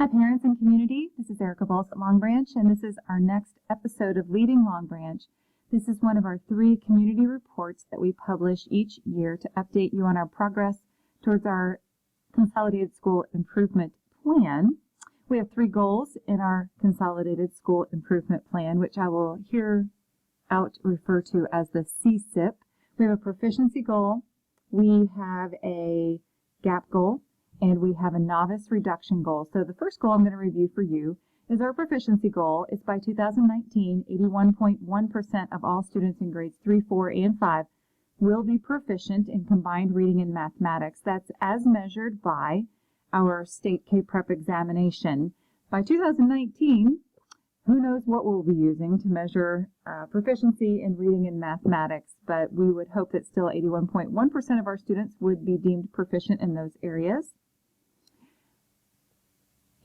Hi parents and community, this is Erica Bowles at Longbranch, and this is our next episode of Leading Longbranch. This is one of our 3 community reports that we publish each year to update you on our progress towards our Consolidated School Improvement Plan. We have 3 goals in our Consolidated School Improvement Plan, which I will hereout refer to as the CSIP. We have a proficiency goal, we have a gap goal, and we have a novice reduction goal. So the first goal I'm going to review for you is our proficiency goal. It's by 2019, 81.1% of all students in grades 3, 4, and 5 will be proficient in combined reading and mathematics. That's as measured by our state K-Prep examination. By 2019, who knows what we'll be using to measure proficiency in reading and mathematics, but we would hope that still 81.1% of our students would be deemed proficient in those areas.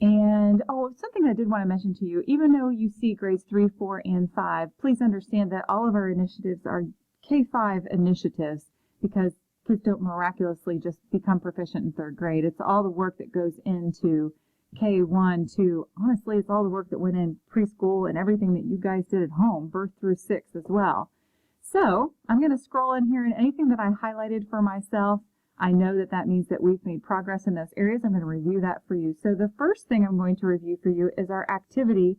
And, something I did want to mention to you, even though you see grades 3, 4, and 5, please understand that all of our initiatives are K-5 initiatives because kids don't miraculously just become proficient in 3rd grade. It's all the work that goes into K1, 2. Honestly, it's all the work that went in preschool and everything that you guys did at home, birth through 6 as well. So I'm going to scroll in here, and anything that I highlighted for myself, I know that that means that we've made progress in those areas. I'm going to review that for you. So the first thing I'm going to review for you is our activity,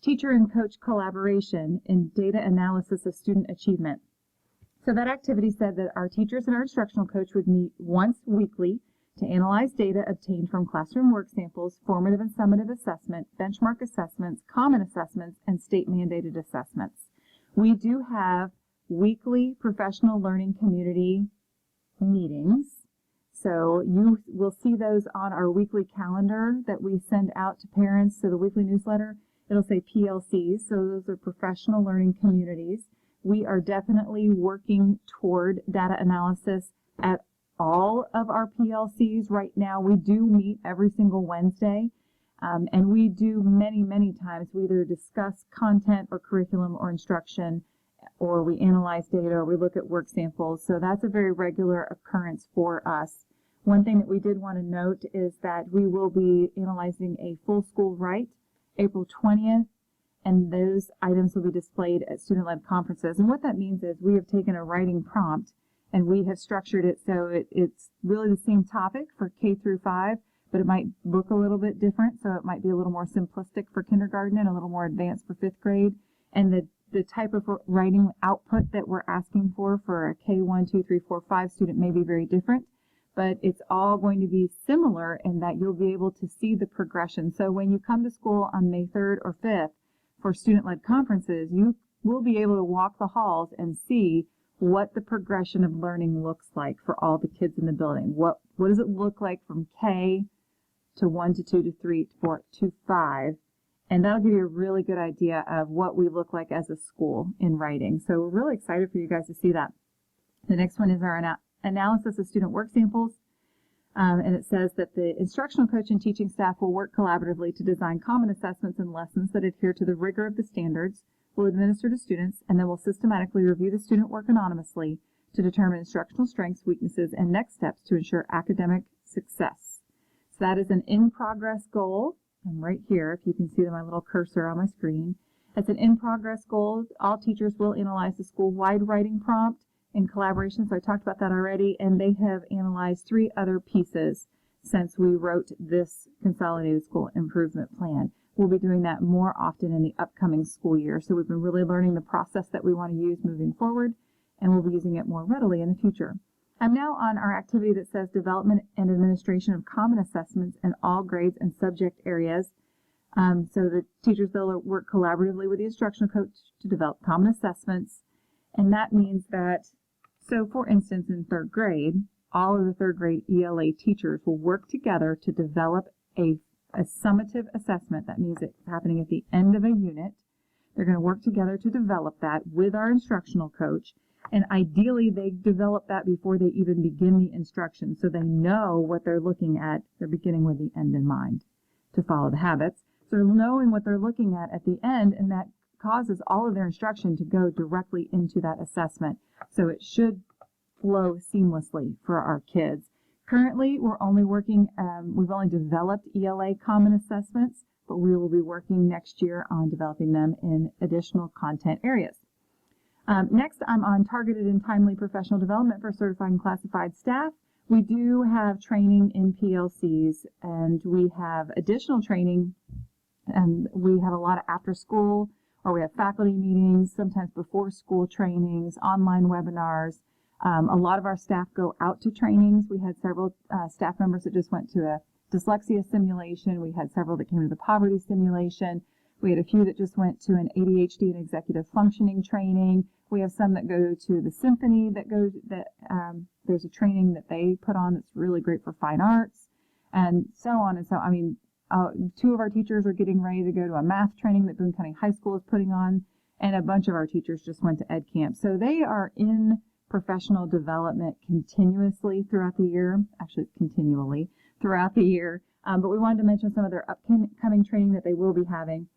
teacher and coach collaboration in data analysis of student achievement. So that activity said that our teachers and our instructional coach would meet once weekly to analyze data obtained from classroom work samples, formative and summative assessment, benchmark assessments, common assessments, and state-mandated assessments. We do have weekly professional learning community meetings. So you will see those on our weekly calendar that we send out to parents. So the weekly newsletter, it'll say PLCs. So those are professional learning communities. We are definitely working toward data analysis at all of our PLCs right now. We do meet every single Wednesday, and we do many times. We either discuss content or curriculum or instruction, or we analyze data, or we look at work samples. So that's a very regular occurrence for us. One thing that we did want to note is that we will be analyzing a full school write April 20th, and those items will be displayed at student-led conferences. And what that means is we have taken a writing prompt and we have structured it so it's really the same topic for K through 5, but it might look a little bit different. So it might be a little more simplistic for kindergarten and a little more advanced for 5th grade. And the type of writing output that we're asking for a K1, 2, 3, 4, 5 student may be very different, but it's all going to be similar in that you'll be able to see the progression. So when you come to school on May 3rd or 5th for student-led conferences, you will be able to walk the halls and see what the progression of learning looks like for all the kids in the building. What does it look like from K to 1 to 2 to 3 to 4 to 5? And that'll give you a really good idea of what we look like as a school in writing. So we're really excited for you guys to see that. The next one is our analysis of student work samples. And it says that the instructional coach and teaching staff will work collaboratively to design common assessments and lessons that adhere to the rigor of the standards, will administer to students, and then will systematically review the student work anonymously to determine instructional strengths, weaknesses, and next steps to ensure academic success. So that is an in-progress goal. I'm right here, if you can see my little cursor on my screen. It's an in-progress goal. All teachers will analyze the school-wide writing prompt in collaboration, so I talked about that already, and they have analyzed 3 other pieces since we wrote this Consolidated School Improvement Plan. We'll be doing that more often in the upcoming school year, so we've been really learning the process that we want to use moving forward, and we'll be using it more readily in the future. I'm now on our activity that says development and administration of common assessments in all grades and subject areas. So the teachers, they'll work collaboratively with the instructional coach to develop common assessments. And that means that, so for instance, in 3rd grade, all of the 3rd grade ELA teachers will work together to develop a summative assessment. That means it's happening at the end of a unit. They're going to work together to develop that with our instructional coach. And ideally, they develop that before they even begin the instruction, so they know what they're looking at. They're beginning with the end in mind to follow the habits. So knowing what they're looking at the end, and that causes all of their instruction to go directly into that assessment. So it should flow seamlessly for our kids. Currently, we're only working, we've only developed ELA common assessments, but we will be working next year on developing them in additional content areas. Next, I'm on targeted and timely professional development for certified and classified staff. We do have training in PLCs, and we have additional training, and we have a lot of after school, or we have faculty meetings, sometimes before school trainings, online webinars. A lot of our staff go out to trainings. We had several staff members that just went to a dyslexia simulation. We had several that came to the poverty simulation. We had a few that just went to an ADHD and executive functioning training. We have some that go to the symphony there's a training that they put on that's really great for fine arts, and so on and so on. I mean, two of our teachers are getting ready to go to a math training that Boone County High School is putting on, and a bunch of our teachers just went to Ed Camp. So they are in professional development continuously throughout the year, actually continually throughout the year. But we wanted to mention some of their upcoming training that they will be having.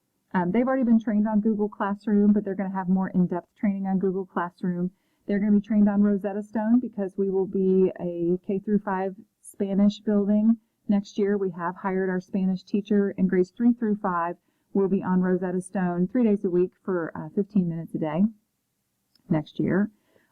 They've already been trained on Google Classroom, but they're going to have more in-depth training on Google Classroom. They're going to be trained on Rosetta Stone because we will be a K-5 Spanish building next year. We have hired our Spanish teacher, in grades 3 through 5 will be on Rosetta Stone 3 days a week for 15 minutes a day next year.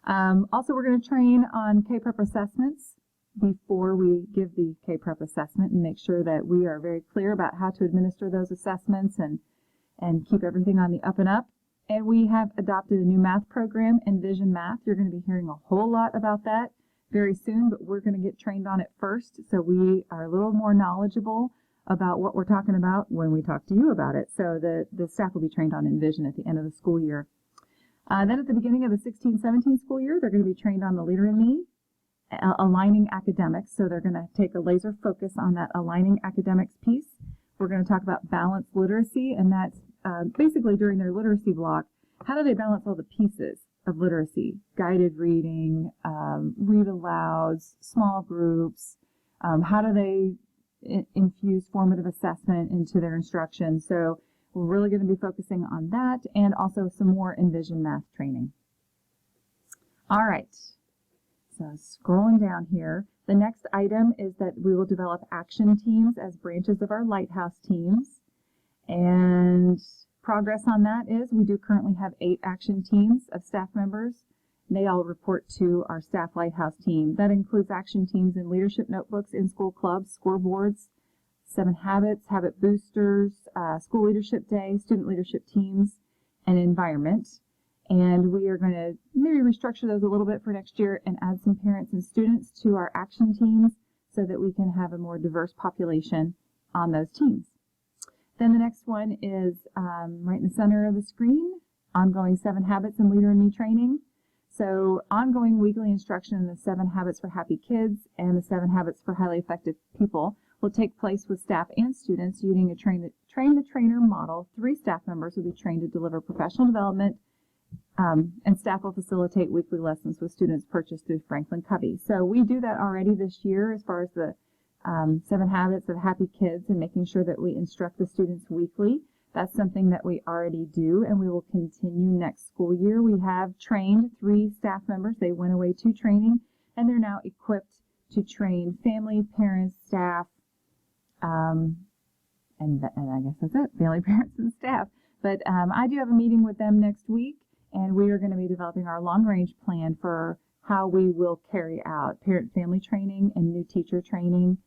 Also, we're going to train on K-Prep assessments before we give the K-Prep assessment and make sure that we are very clear about how to administer those assessments and keep everything on the up and up. And we have adopted a new math program, Envision Math. You're going to be hearing a whole lot about that very soon, but we're going to get trained on it first, so we are a little more knowledgeable about what we're talking about when we talk to you about it. So the staff will be trained on Envision at the end of the school year. Then at the beginning of the 16-17 school year, they're going to be trained on the Leader in Me, aligning academics. So they're going to take a laser focus on that aligning academics piece. We're going to talk about balanced literacy, and that's basically during their literacy block, how do they balance all the pieces of literacy? Guided reading, read alouds, small groups. How do they infuse formative assessment into their instruction? So we're really going to be focusing on that, and also some more Envision Math training. All right, so scrolling down here, the next item is that we will develop action teams as branches of our Lighthouse teams. And progress on that is we do currently have 8 action teams of staff members. They all report to our staff Lighthouse team. That includes action teams in leadership notebooks, in-school clubs, scoreboards, 7 habits, habit boosters, school leadership day, student leadership teams, and environment. And we are going to maybe restructure those a little bit for next year and add some parents and students to our action teams so that we can have a more diverse population on those teams. Then the next one is right in the center of the screen, ongoing 7 habits and Leader in Me training. So ongoing weekly instruction in the 7 habits for happy kids and the 7 habits for highly effective people will take place with staff and students using a train the trainer model. 3 staff members will be trained to deliver professional development, and staff will facilitate weekly lessons with students purchased through Franklin Covey. So we do that already this year as far as the 7 habits of happy kids and making sure that we instruct the students weekly. That's something that we already do, and we will continue next school year. We have trained 3 staff members. They went away to training, and they're now equipped to train family, parents, staff, and I guess that's it, family, parents, and staff. But I do have a meeting with them next week, and we are going to be developing our long-range plan for how we will carry out parent-family training and new teacher training.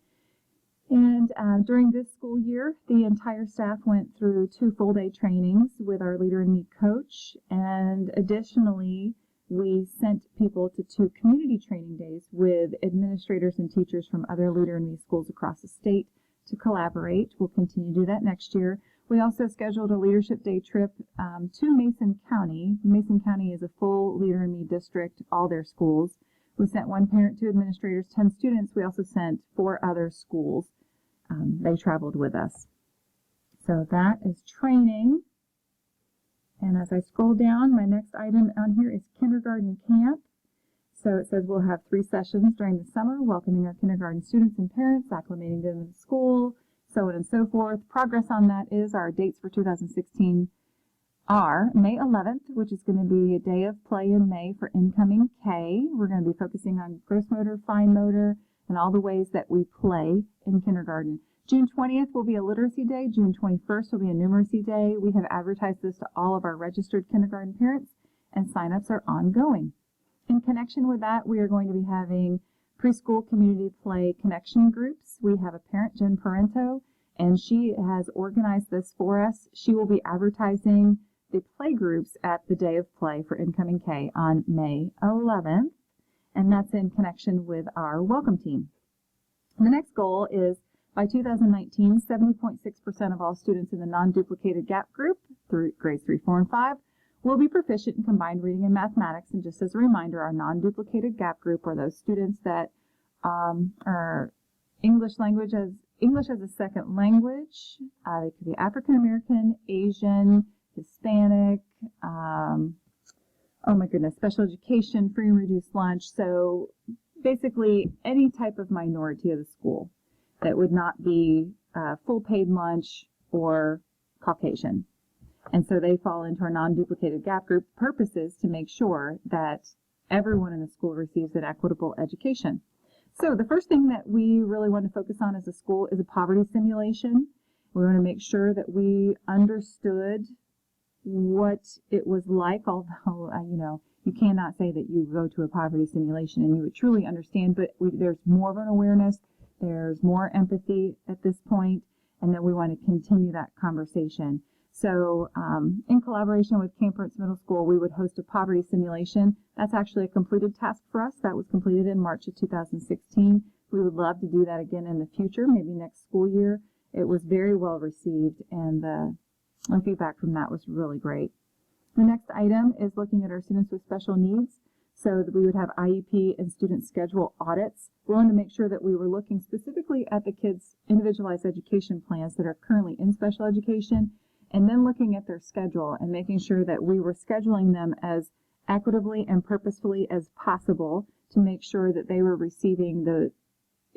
And during this school year, the entire staff went through 2 full-day trainings with our Leader in Me coach, and additionally, we sent people to 2 community training days with administrators and teachers from other Leader in Me schools across the state to collaborate. We'll continue to do that next year. We also scheduled a leadership day trip to Mason County. Mason County is a full Leader in Me district, all their schools. We sent 1 parent, 2 administrators, 10 students. We also sent 4 other schools. They traveled with us. So that is training. And as I scroll down, my next item on here is kindergarten camp. So it says we'll have 3 sessions during the summer, welcoming our kindergarten students and parents, acclimating them to the school, so on and so forth. Progress on that is our dates for 2016 are May 11th, which is going to be a day of play in May for incoming K. We're going to be focusing on gross motor, fine motor, and all the ways that we play in kindergarten. June 20th will be a literacy day. June 21st will be a numeracy day. We have advertised this to all of our registered kindergarten parents, and signups are ongoing. In connection with that, we are going to be having preschool community play connection groups. We have a parent, Jen Parento, and she has organized this for us. She will be advertising the play groups at the Day of Play for Incoming K on May 11th, and that's in connection with our welcome team. The next goal is by 2019, 70.6% of all students in the non-duplicated gap group through grades 3, 4, and 5 will be proficient in combined reading and mathematics. And just as a reminder, our non-duplicated gap group are those students that are English as a second language. They could be African American, Asian, Hispanic, special education, free and reduced lunch. So basically any type of minority of the school that would not be full paid lunch or Caucasian. And so they fall into our non-duplicated gap group purposes to make sure that everyone in the school receives an equitable education. So the first thing that we really want to focus on as a school is a poverty simulation. We want to make sure that we understood what it was like, although, you cannot say that you go to a poverty simulation and you would truly understand, but there's more of an awareness, there's more empathy at this point, and that we want to continue that conversation. So in collaboration with Camperance Middle School, we would host a poverty simulation. That's actually a completed task for us. That was completed in March of 2016. We would love to do that again in the future, maybe next school year. It was very well received, and the feedback from that was really great. The next item is looking at our students with special needs, so that we would have IEP and student schedule audits. We wanted to make sure that we were looking specifically at the kids' individualized education plans that are currently in special education, and then looking at their schedule and making sure that we were scheduling them as equitably and purposefully as possible to make sure that they were receiving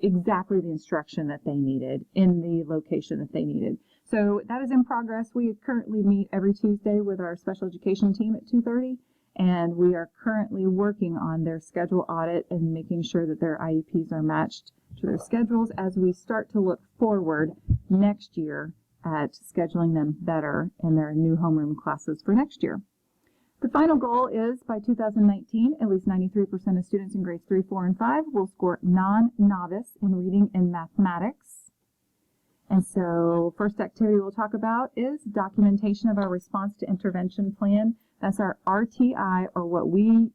exactly the instruction that they needed in the location that they needed. So that is in progress. We currently meet every Tuesday with our special education team at 2:30, and we are currently working on their schedule audit and making sure that their IEPs are matched to their schedules as we start to look forward next year at scheduling them better in their new homeroom classes for next year. The final goal is by 2019, at least 93% of students in grades 3, 4, and 5 will score non-novice in reading and mathematics. And so first activity we'll talk about is documentation of our response to intervention plan. That's our RTI, or what we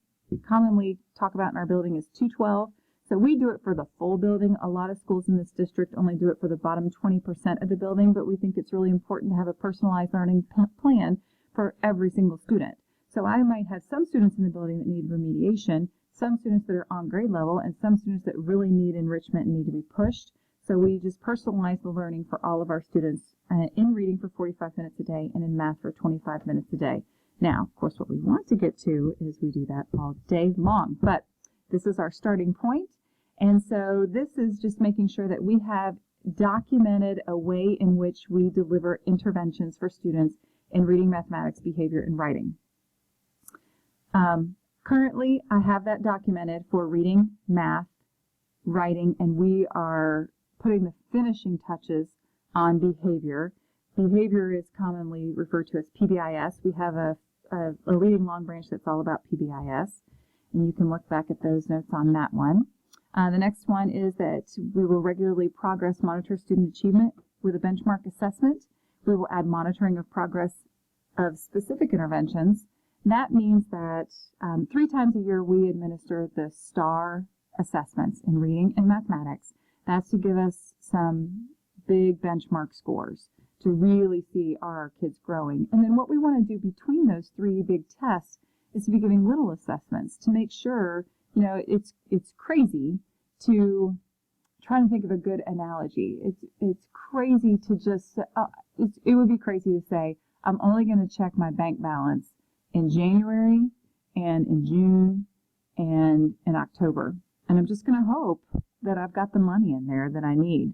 commonly talk about in our building is 212. So we do it for the full building. A lot of schools in this district only do it for the bottom 20% of the building, but we think it's really important to have a personalized learning plan for every single student. So I might have some students in the building that need remediation, some students that are on grade level, and some students that really need enrichment and need to be pushed. So we just personalize the learning for all of our students in reading for 45 minutes a day and in math for 25 minutes a day. Now, of course, what we want to get to is we do that all day long, but this is our starting point. And so this is just making sure that we have documented a way in which we deliver interventions for students in reading, mathematics, behavior, and writing. Currently, I have that documented for reading, math, writing, and we are putting the finishing touches on behavior. Behavior is commonly referred to as PBIS. We have a leading Longbranch that's all about PBIS, and you can look back at those notes on that one. The next one is that we will regularly progress monitor student achievement with a benchmark assessment. We will add monitoring of progress of specific interventions. That means that 3 times a year we administer the STAR assessments in reading and mathematics. That's to give us some big benchmark scores to really see, are our kids growing? And then what we want to do between those 3 big tests is to be giving little assessments to make sure, it's crazy to try to think of a good analogy. It's crazy to just, it would be crazy to say, I'm only going to check my bank balance in January and in June and in October. And I'm just going to hope that I've got the money in there that I need.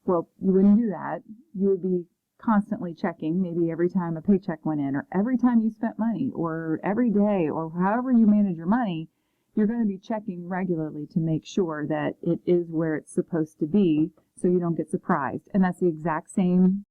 Well, you wouldn't do that. You would be constantly checking, maybe every time a paycheck went in, or every time you spent money, or every day, or however you manage your money. you're going to be checking regularly to make sure that it is where it's supposed to be so you don't get surprised. And that's the exact same